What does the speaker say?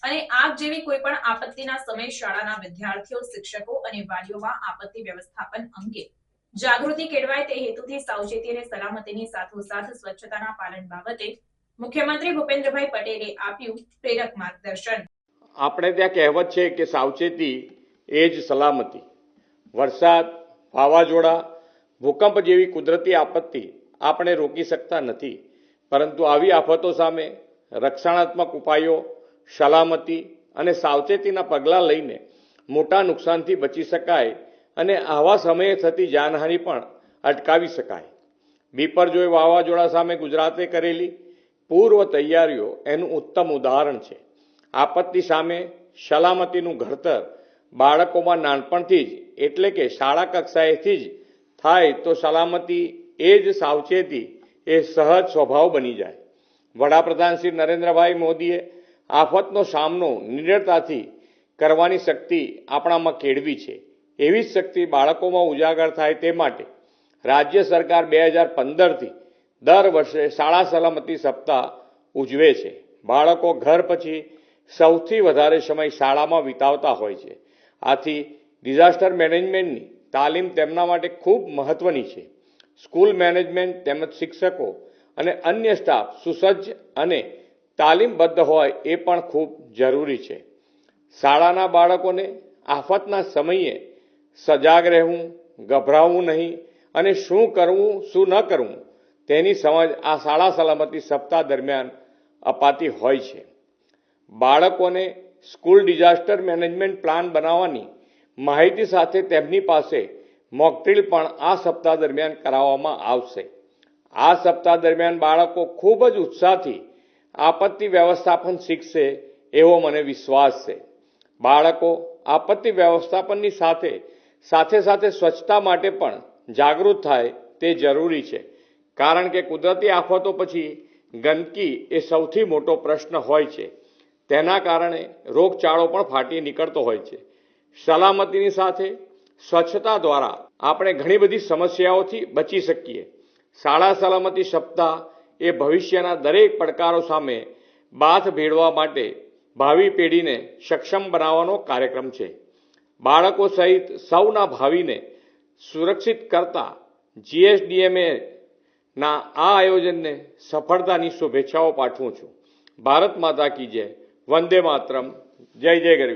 અને આગ જેવી કોઈ પણ આપત્તિના સમયે શાળાના વિદ્યાર્થીઓ, શિક્ષકો અને વાલીઓમાં આપત્તિ વ્યવસ્થાપન અંગે જાગૃતિ કેળવાય તે હેતુથી સાવચેતી અને સલામતીની સાથોસાથ સ્વચ્છતાના પાલન બાબતે મુખ્યમંત્રી ભૂપેન્દ્રભાઈ પટેલે આપ્યું પ્રેરક માર્ગદર્શન। આપણે ત્યાં કહેવત છે કે સાવચેતી એ જ સલામતી। વરસાદ, વાવાઝોડા, ભૂકંપ જેવી કુદરતી આપત્તિ આપણે રોકી શકતા નથી, પરંતુ આવી આફતો સામે રક્ષણાત્મક ઉપાયો, સલામતી અને સાવચેતીના પગલાં લઈને મોટા નુકસાનથી બચી શકાય અને આવા સમયે થતી જાનહાનિ પણ અટકાવી શકાય। બિપરજોય વાવાઝોડા સામે ગુજરાતે કરેલી પૂર્વ તૈયારીઓ એનું ઉત્તમ ઉદાહરણ છે। આપત્તિ સામે સલામતીનું ઘડતર બાળકોમાં નાનપણથી જ એટલે કે શાળા કક્ષાએથી જ થાય તો સલામતી એ જ સાવચેતી એ સહજ સ્વભાવ બની જાય। વડાપ્રધાન શ્રી નરેન્દ્રભાઈ મોદીએ આફતનો સામનો નિડરતાથી કરવાની શક્તિ આપણામાં કેળવી છે। એવી જ શક્તિ બાળકોમાં ઉજાગર થાય તે માટે રાજ્ય સરકાર 2015થી દર વર્ષે શાળા સલામતી સપ્તાહ ઉજવે છે। બાળકો ઘર પછી સૌથી વધારે સમય શાળામાં વિતાવતા હોય છે, આથી ડિઝાસ્ટર મેનેજમેન્ટની તાલીમ તેમના માટે ખૂબ મહત્વની છે। સ્કૂલ મેનેજમેન્ટ તેમજ શિક્ષકો અને અન્ય સ્ટાફ સુસજ્જ અને તાલીમબદ્ધ હોય એ પણ ખૂબ જરૂરી છે। શાળાના બાળકોને આફતના સમયે સજાગ રહેવું, ગભરાવું નહીં અને શું કરવું શું ન કરવું તેની સમજ આ શાળા સલામતી સપ્તાહ દરમિયાન અપાતી હોય છે। બાળકોને સ્કૂલ ડિઝાસ્ટર મેનેજમેન્ટ પ્લાન બનાવવાની માહિતી સાથે તેમની પાસે મોક ડ્રીલ પણ આ સપ્તાહ દરમિયાન કરાવવામાં આવશે। આ સપ્તાહ દરમિયાન બાળકો ખૂબ જ ઉત્સાહથી આપત્તિ વ્યવસ્થાપન શીખશે એવો મને વિશ્વાસ છે। બાળકો આપત્તિ વ્યવસ્થાપનની સાથે સાથે સ્વચ્છતા માટે પણ જાગૃત થાય તે જરૂરી છે, કારણ કે કુદરતી આફતો પછી ગંદકી એ સૌથી મોટો પ્રશ્ન હોય છે। તેના કારણે રોગચાળો પણ ફાટી નીકળતો હોય છે। સલામતીની સાથે સ્વચ્છતા દ્વારા આપણે ઘણી બધી સમસ્યાઓથી બચી શકીએ। શાળા સલામતી સપ્તાહ એ ભવિષ્યના દરેક પડકારો સામે બાથ ભેળવા માટે ભાવિ પેઢીને સક્ષમ બનાવવાનો કાર્યક્રમ છે। બાળકો સહિત સૌના ભાવિને સુરક્ષિત કરતા GSDMAના આ આયોજનને સફળતાની શુભેચ્છાઓ પાઠવું છું। ભારત માતા કી જય, વંદે માતરમ, જય જય ગરવી।